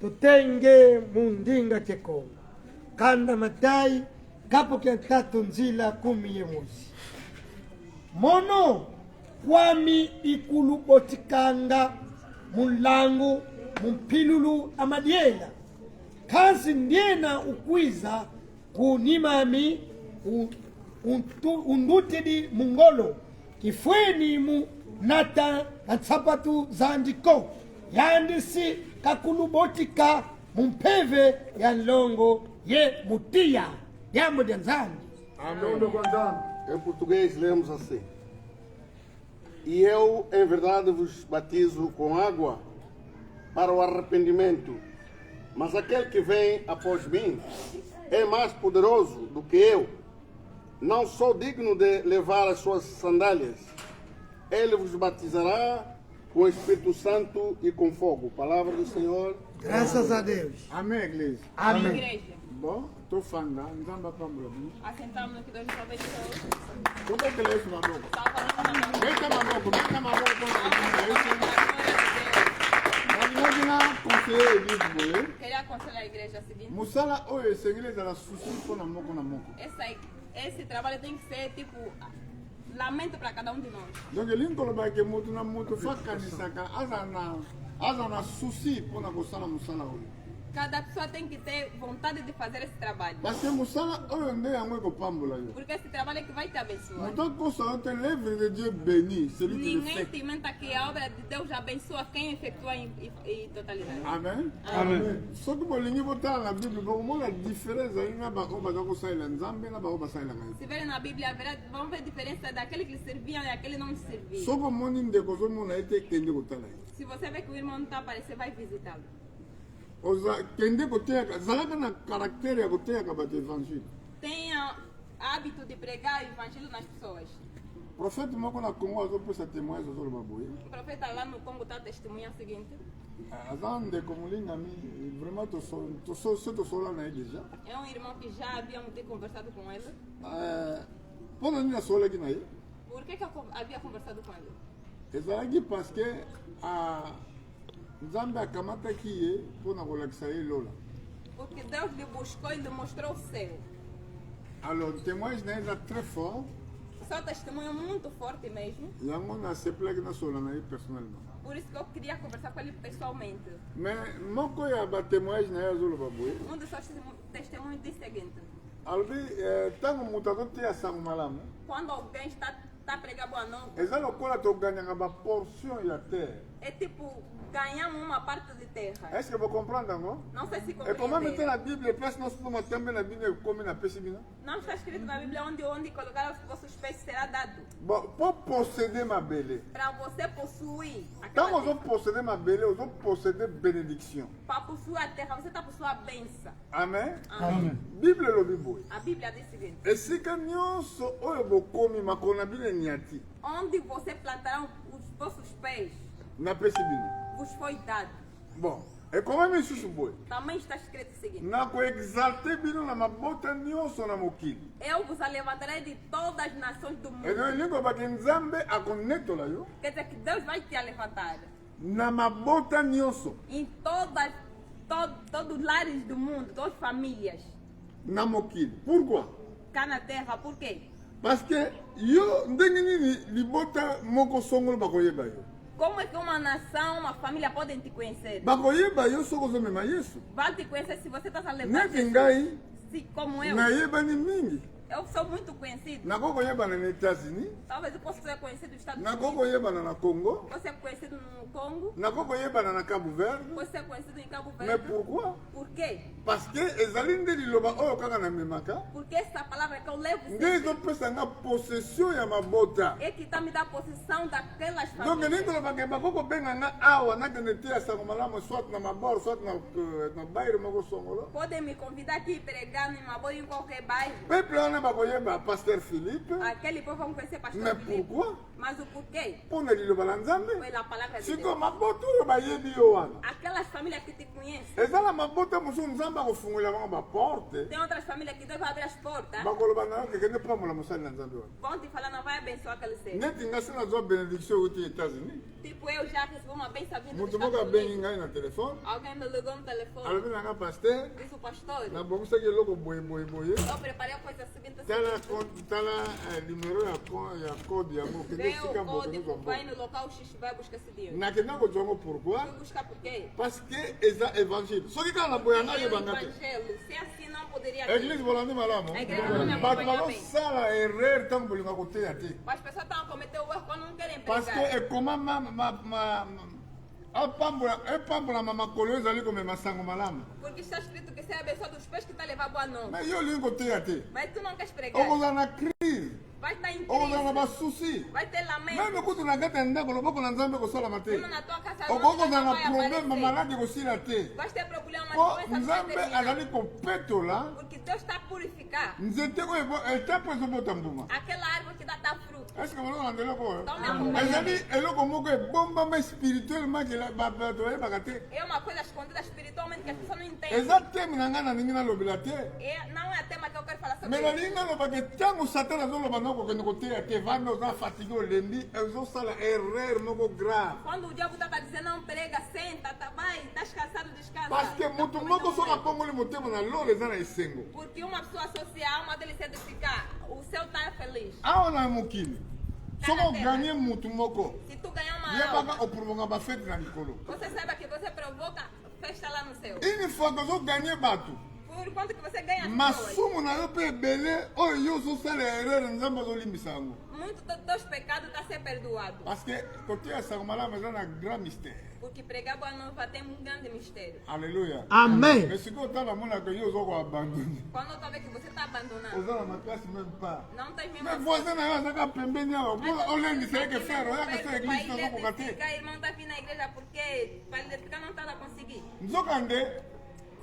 tutenge mundinga chekongo kanda matai kapo kiantatu nzila 10 yemuzi mono kwami ikulubotikanga mulangu mumpilulu amadiela kazi ndiena ukwiza kunimami undutidi mungolo kifweni mu nata atsapatu zandiko yandisi kakulubotika mumpeve ya nlongo ye mutia jambo danzani. Em português lemos assim: E eu em verdade vos batizo com água para o arrependimento, mas aquele que vem após mim é mais poderoso do que eu. Não sou digno de levar as suas sandálias. Ele vos batizará com o Espírito Santo e com fogo. Palavra do Senhor. Graças a Deus. Amém, igreja. Amém. Igreja, Bom, estou falando, não dá para mim. assentamos no que Deus nos abençoou. Como é que lê esse maluco? Estava falando na mão. Deita maluco, deita maluco. Queria aconselhar a igreja a seguinte: Musala, oi, esse inglês era sussurro na mão na mão. esse trabalho tem que ser tipo lamento para cada um de nós. Donc, ele não coloca que muito na muito faca nisso aqui. Asa na sushi, põe na gostana musala oi. Cada pessoa tem que ter vontade de fazer esse trabalho. Mas se musala, oi, onde é a mãe com pambola? Porque esse trabalho é que vai te abençoar. Então, coisa, tem livre de Dieu béni, celui qui le Ninguém fait. te menta que a obra de Deus abençoa quem efetua em totalidade. Amen. Amém. Só que bolinho botar na Bíblia, como a diferença aí na baoba da coisa lá, Nzambe na baoba sai lá. Se verem na Bíblia, vamos ver a diferença daquele que servia e daquele que não servia. Só como ninguém de coisa mona aí tem que entender o tal aí. Se você vê que o irmão não está aparecendo, vai visitá-lo. Oza kende kotea zalaka na caractère ya kotea ka bato évangile. Tenha hábito de pregar o evangelho nas pessoas. Prophète moko na Congo azopesa témoignage azoloba boye. O profeta lá no Congo está testemunhando o seguinte: Aza ndeko molinga mi vraiment tosola na ye déjà. é um irmão que já havíamos conversado com ele. Mpona nini asolaki na ye? Por que eu havia conversado com ele? Ezalaki parce que Nzambe akamataki ye mpona kolakisa ye lola. Porque Deus lhe buscou e lhe mostrou o céu. Alors témoignage na ye eza très fort. Seu testemunho é muito forte mesmo. Yango nasepelaki nasola na ye personnellement. Por isso que eu queria conversar com ele pessoalmente. Mais moko ya batémoignage na ye azoloba boye. Um dos seus testemunhos diz o seguinte: alobi ntango moto azoteya sango malamu quando alguém está a pregar boa nova, eza lokola toganyaka baportion ya terre. é tipo ganhamos uma parte de terra. Est-ce que vous comprenez yango? Não sei se Et comment mettre compreender. la Bible place nós toma tembe na Bible ekomi na pesi bino? Não está escrito na Bíblia onde colocar os vossos pés será dado. Bon, pour posséder mabele. Para você possuir Ntango aquela terra. ozoposséder mabele ozoposséder bénédiction. Para possuir a terra, você está possuindo a benção. Amen. Amém. Bible elobi boye. A Bíblia diz o seguinte: Esika nyonso oyo bokomi makolo na bino enyati onde você plantará os vossos pés, napesi bino. vos foi dado. Bon, ekomami lisusu boye. Também está escrito o seguinte: nakoexalte bino na mabota nyonso na mokili. eu vos levantarei de todas as nações do mundo. Eno elingo baki nzambe akonetola yo Quer dizer que Deus vai te levantar na mabota nyonso em todos os lares do mundo, todas as famílias. na mokili. Pourquoi? Cá na terra, por quê? Parce que yo ndenge nini libota moko songolo bakoyeba yo. Como é que uma nação, uma família podem te conhecer? Bakoyeba yo soki ozomema Yesu. Vai te conhecer se você está a levar Neti ngai se, como eu. nayebani mingi. Eu sou muito conhecido. nakokoyebana na États-Unis, Talvez eu possa ser conhecido nos Estados Unidos. nakokoyebana na Congo, Posso ser conhecido no Congo. nakokoyebana na Cabo Verde. Posso ser conhecido em Cabo Mais Verde. pourquoi? Por quê? Parce que ezali nde liloba oyo kaka namemaka Porque essa palavra que eu levo nde sempre ezopesa nga possession ya mabota. é que está me dando posição daquelas Donc famílias. ndenge tolobaka bakokobenga nga awa nakende te ya sango malamu soit na mabor soit na bayre moko songolo. Podem me convidar aqui pregando em Maboio, em qualquer bairro. Peuple wana bakoyeba Pasteur Philippe. Aquele povo vão conhecer Pastor Mais Filipe. pourquoi? Mas o porquê? mpona liloba na nzambe Foi a palavra de sikoyo Deus. mabota oyo bayebi yo wana Aquelas famílias que te conhecem. eza na mabota mosusu nzambe akofungolela bango baporte Tem outras famílias que Deus vai abrir as portas. bakoloba na yo kekende pambola mosali na nzambe wana Vão te falar, não vai abençoar aquele ser. neti nga se nazwa benediction euti États-Unis Tipo, eu já recebi uma bênção vindo dos moto moko Estados abengi Unidos. ngai na telefone Alguém me ligou no telefone. alobi na nga paster Disse o pastor. nabongisaki eloko boyeboyeboye Eu preparei a coisa seguinte. tala numero ya code yango okende Vê esika o mboka código, kozwa vai mboka no local X, vai buscar esse dinheiro. nakenda kozwa yango pourquoi Fui buscar por quê? parce que eza évangile soki kaka na boya ngai É o yebanga te evangelho. Se assim não poderia église ter. bolandi malamu A igreja não me bato acompanha bem. bazosala erreur ntango bolinga koteya te As pessoas estão a cometer o erro quando não querem parce que pregar. ekoma epambolama makolo oyo ezali komema sango malamu Porque está escrito que se é a pessoa dos pés que está a levar boa nova. me yo olingi koteya te Mas tu não queres pregar. okozala na crise Vai estar em okozala na crise. basusi Vai ter lamento. meme kutu na kati ya ndako loboko na nzambe kosalama te Quando na tua casa okokozala na vai problème aparecer. maladi ekosila te Vai ter problema, mas po doença não vai nzambe terminar. azali kopetola Porque Deus está a purificar nzete oyo etapo ezobota mbuma aquela árvore que dá fruto. estce baloko na eloko oyo Então me acompanha. ezali eloko moko ebombama spirituellement bato bayebaka te É uma coisa escondida espiritualmente que as pessoas não entendem. eza teme na ngai nalingi nalobela te Não é tema que eu quero falar sobre me isso. nalingi nalobaka ntango satana azoloba na kokende koteya te vanda oza fatigue olembi ezosala erreur moko grave Quando o diabo estava dizendo não prega, senta, tá, vai, estás cansado, descansa. parce que moto moko soki apongoli motema na lolo eza na esengo Porque uma pessoa associa a alma dele se edificar, o céu está feliz. awa na mokili soki oganye mutu moko Se tu ganhar uma yebaka alma, oprovonga bafete na likolo você saiba que você provoca festa lá no céu. une fois tozoganye bato Por quanto que você ganha as pessoas, masumu na yo mpe ebele oyo yo ozosala erreur nzambe azolimbisa yango muito dos teus pecados está a ser perdoado. parce que koteya sango malamu eza na grand mystère Porque pregar boa nova tem um grande mistério. alleluya Amen. mais sikoyo otala monaka yo oza koabandone Quando tu vê que você está abandonado, oza na makasi meme pas não tem mesmo. mais voisin na yo azaka pembeni awa olendisa yeke frère oyaka so église te ozokoka te Para irmão está vindo na igreja porque para identificar não está a conseguir. nzokande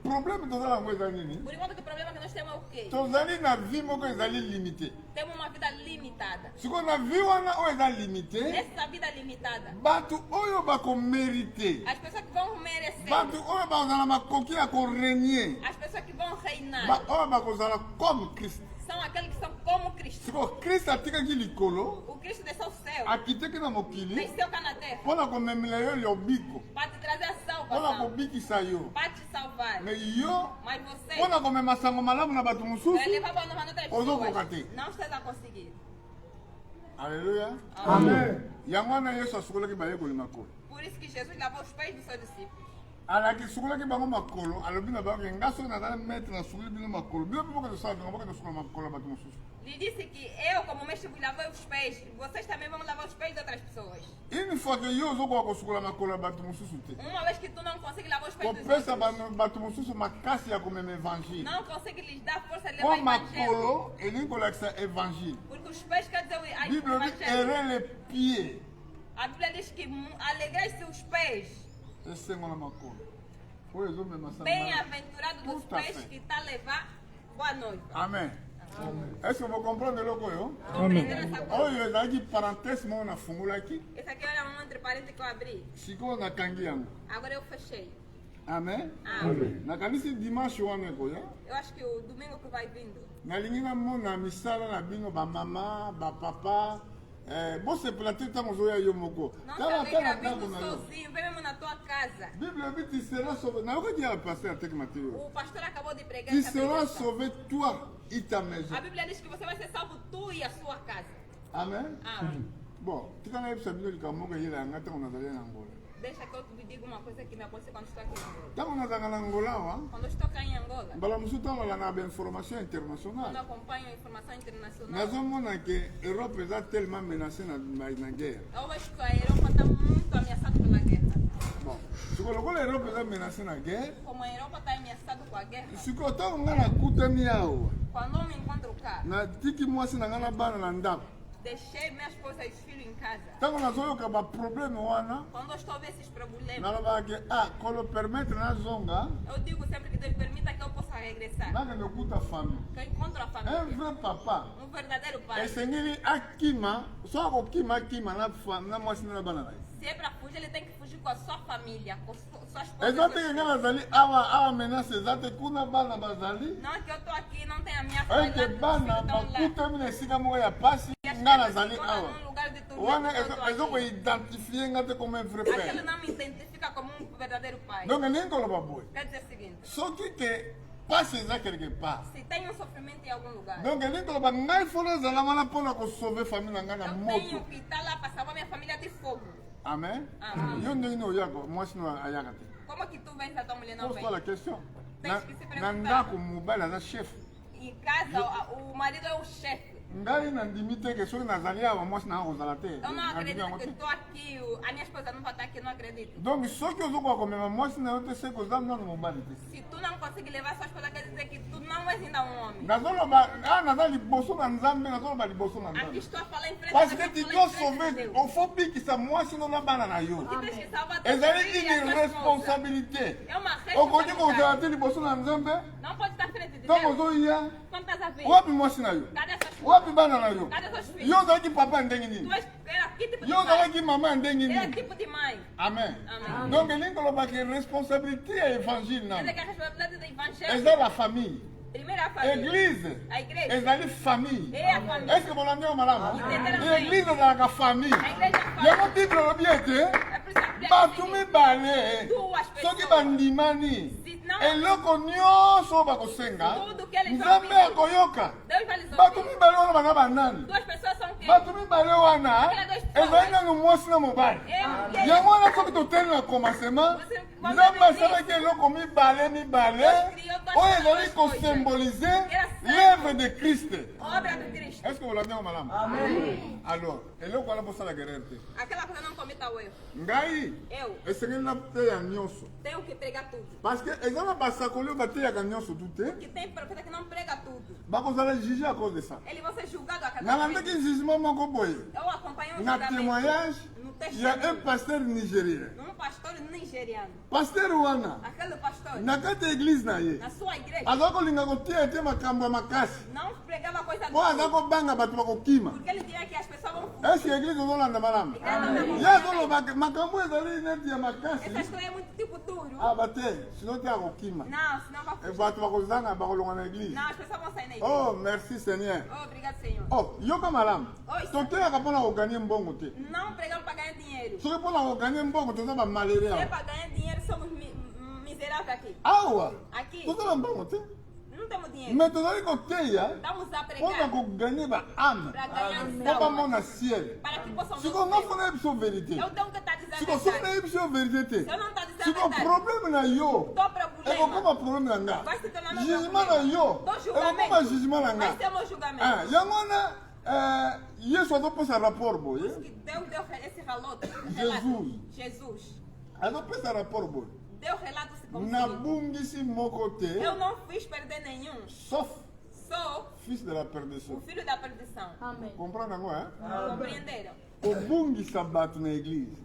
problème tozala yango eza nini Por enquanto que o problema que nós temos é o quê? tozali na vie moko ezali limité Temos uma vida limitada. sikoyo na vie wana oyo eza limité Nessa vida limitada, bato oyo bakomérite as pessoas que vão merecer, bato oyo bakozala makoki ya korenie as pessoas que vão reinar, oyo bakozala comme Christ são aqueles que são como Cristo. sikoyo Christ atikaki likolo O Cristo desceu o céu, akiteki na mokili desceu cá na terra, mpo na komemela yo lobiko para te trazer a mpo na salvação, kobikisa yo para te salvar. me yo Mas você mpo na komema sango malamu na bato vai mosusu levar boa nova a outras Ozokoka pessoas. te. Não estás a conseguir. alleluya Amen. yango wana yesu asukolaki bayekoli makolo Por isso que Jesus lavou os pés dos seus discípulos. alaki sukolaki bango makolo alobi na bango nga soki nazali maître nasukoli bino makolo bino mpe boka tosala bango boka tosukola makolo ya bato mosusu Lhe disse que eu, como mestre, vos lavei os pés. Vocês também vão lavar os pés de outras pessoas. une fois que yo ozokoka kosukola makolo ya bato mosusu te Uma vez que tu não consegues lavar os pés dos kopesa outros, bato mosusu makasi ya komema evangile não consegues lhes dar força de mpo levar o evangelho. makolo elingi kolakisa evangile Porque os pés quer dizer o bible elobi evangelho. ere le pied A Bíblia diz que alegrai-se os pés. esengo na makolo oyo ezomema sango malamu. Bem-aventurado dos Tout à pés fait. que está a levar boa noiva. amen est-ce que bocomprendre eloko oyo Compreenderam essa coisa? oyo ezalaki parenthèse moko nafungolaki Esse aqui era um entre parênteses que eu abri. sikoyo nakangi yango Agora eu fechei. amen Amém. nakanisi dimanche wana ekoya Eu acho que o domingo que vai vindo, nalingi namona misala na bino bamama bapapa bosepela te ntango ozoya yo moko não se tala alegra ndako vindo na yo sozinho, vem mesmo na tua casa. bible ebi tu seras sauvé nayokaki ya paster ateki mateo O pastor acabou de pregar tu essa seras pregação. sauvé toi et ta maison A Bíblia diz que você vai ser salvo tu e a sua casa. amen Amém. bon tika nayebisa bino likambo moko eyela yanga ntango nazali na ngola Deixa que eu te diga uma coisa que me aconteceu quando estou aqui em Angola. ntango nazalaka na ngola awa Quando eu estou cá em Angola, mbala mosusu ntango nalanga bainformation quando internationale eu acompanho a informação internacional, nazomona ke europe eza tellement menacé na guerre eu vejo que a Europa está muito ameaçada pela guerra. bon sikoyo lokola europe eza menacé na guerre Como a Europa está ameaçada com a guerra, sikoyo ntango ngai nakutami awa quando eu me encontro cá, natiki mwasi na ngai na bana na ndako deixei minha esposa e os filhos em casa. ntango nazoyoka baproblème wana Quando eu estou a ver esses problemas, nalobaka ke kolo permettre nazonga eu digo sempre que Deus permita que eu possa possa regressar. nakende okuta famille. Que eu encontro a Un família. vrai papa Verdadeiro pai. esengeli akima so akokima akima na mwasi na bana na ye. Se é pra fugir, ele tem que fugir com a sua família, com sua esposa. eza e te seus nga filhos. bazali awa menace eza te kuna bana bazali Não é que eu tô aqui, não tem a minha oyo família. te bana bakutami na esika moko ya pasi nga nazali awa num lugar de tudo. wana ezokoidentifie nga te comme un vrai Aquele père. não me identifica como verdadeiro pai. Donc ndenge koloba boye Quer dizer o seguinte: soki ke pasi eza quelque part se tem sofrimento em algum lugar, donc ndenge koloba ngai fo nazala wana mpona kosauve famille na ngai na eu moto. tenho que estar lá para salvar minha família de fogo. Amen. Amen. Yo ndenge oyaka mwasi no ayaka te. Como que tu vens a tua mulher não vem? Pose-toi la question. Tens que se Na perguntar. ndako mobali aza chef. Em casa, o marido é o chefe. ngai nandimi te ke soki nazali awa mwasi nanga kozala te. Eu não Nandimi acredito yango que te. estou aqui, a minha esposa não vai estar aqui, não acredito. Donc soki ozokoka komema mwasi na yo te se kozala nano mobali te. Se tu não consegue levar sua esposa, quer dizer que tu não és ainda um homem. nazoloba naza liboso na nzambe nazoloba liboso na Aqui nzambe estou a falar em frente parce a que tu Deus, dois falar em frente a sauver Deus. ofo bikisa mwasi no na bana na yo. Tu tens que salvar teus ezali filhos e a une tua esposa. responsabilité É uma okoki kozala responsabilidade. te liboso na nzambe Não pode estar à frente de ntango Deus. ozoya Quando estás a ver, wapi mwasi na yo cadê essa esposa? wapi bana na yo Cadê seus filhos? yo ozalaki papa ya ndenge Tu nini era que tipo de yo mãe? ozalaki mama ya ndenge Era nini tipo de mãe. amen Amen. donc elingi kolobaki responsabilité ya évangile Quer nano dizer que a responsabilidade do evangelho, eza la famille primeiro é a família. église A igreja. ezali famille É a família. est ce que bolandi yango malamu Entenderam bem? église ezalaka famille A igreja é a família. yango bible elobi ete É por isso que a Bíblia bato diz, mibale duas soki pessoas. bandimani Se não, eloko nyonso oyo bakosenga tudo que eles vão nzambe pedir, akoyoka Deus vai lhes bato ouvir. mibale wana bana banani Duas pessoas são quem? bato mibale wana Aquelas duas pessoas. ezali nano mwasi na mobali É mulher. yango wana soki toteli na commencement Você- nzambe você asalaki eloko mibale mibale Deus criou duas oyo coisas. ezali kosymbolize Era l'œuvre de Christ. Obra do Cristo. est ce que bolandi yango malamu alors eloko wana bosalaka erreur te Aquela coisa não cometa o erro. ngai Eu esengeli nateya nyonso tenho que pregar tudo. parce que eza na basakoli oyo bateyaka nyonso tu te Que tem profeta que não prega tudo. bakozala juge à cause de ça Ele vai ser julgado a cada nalandaki jugement moko boye Eu acompanhei um na julgamento témoignage no ya un testemunho pasteur nigérien num pastor nigeriano. pasteur wana Aquele pastor, na kati ya église na ye na sua igreja, aza kolinga kotia ete makambo ya makasi não pregava coisa po aza boa. kobanga bato bakokima Porque ele dizia que as pessoas vão fugir. eske église ozolanda malamu ye azolobaka makambo ezali neti ya makasi Essa história é muito tipo duro. aba te sino te akokima Não, senão vai fugir. bato bakozanga bakolonga na église Não, as pessoas vão sair na igreja. oh merci seigneur Oh, obrigado, Senhor. oh yoka malamu Oi. toteyaka mpona koganie mbongo te Não pregamos para ganhar dinheiro. soki mpona koganie mbongo toza bamalere Se é awa para ganhar dinheiro, somos miseráveis aqui. awa Aqui, toza na mbongo te não temos dinheiro. me tozali koteya Estamos a mpona pregar koganie baame para ganhar mpo almas. bamona ciel Para que possam ver siko o nga céu. fona yebiso verité Eu tenho que estar dizendo a siko soki verdade. nayebiso yo verité te Se eu não estou dizendo a siko verdade, problème na yo Tô problema. ekokoma problème na nga Vai se tornar meu jugement na problema. yo Tô julgamento. ekokoma jugement na Vai nga ser meu julgamento. yango wana yesu azopesa rapport boye Que Deus deu esse relato. Jesus. Jesus. azopesa rapport boye Deu relato se como seguinte. nabungisi moko te Eu não fiz perder nenhum. sauf Sou fils de la o perdition filho da perdição. comprendre yango Compreenderam? kobungisa bato na église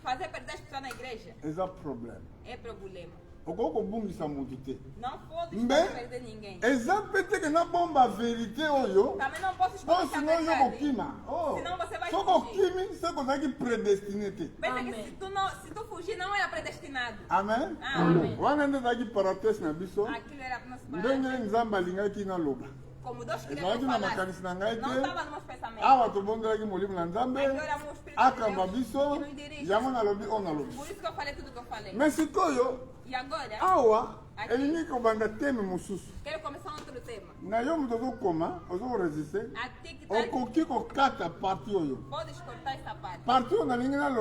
Fazer perder as pessoas na igreja eza problème é problema. okoki kobungisa motu te Não pode Mais- perder ninguém. eza mpe teke nabomba verité oyo Também não posso mpo esconder a sino yo verdade. kokima Senão você vai soki fugir. okimi soki ozalaki prédestiné te Pensa que se tu fugir, não era predestinado. amen Amen. wana nde ezalaki parenthèse na biso Aquilo era para ndenge nzambe alingaki naloba como Deus queria ezalaki na falar. makanisi na ngai Não te estava nos meus pensamentos. awa tobondelaki molimo na nzambe Aquilo era meu espírito akamba de Deus biso que nos dirige. yango nalobi oyo nalobi Por isso que eu falei tudo que eu falei. me sikoyo E agora, awa Aqui. elingi kobanda teme mosusu quero começar outro tema. na yo moto ozokoma ozokoresiste A ti que tá, okoki kokata parti oyo podes cortar essa parte. parti oyo nalingi naloba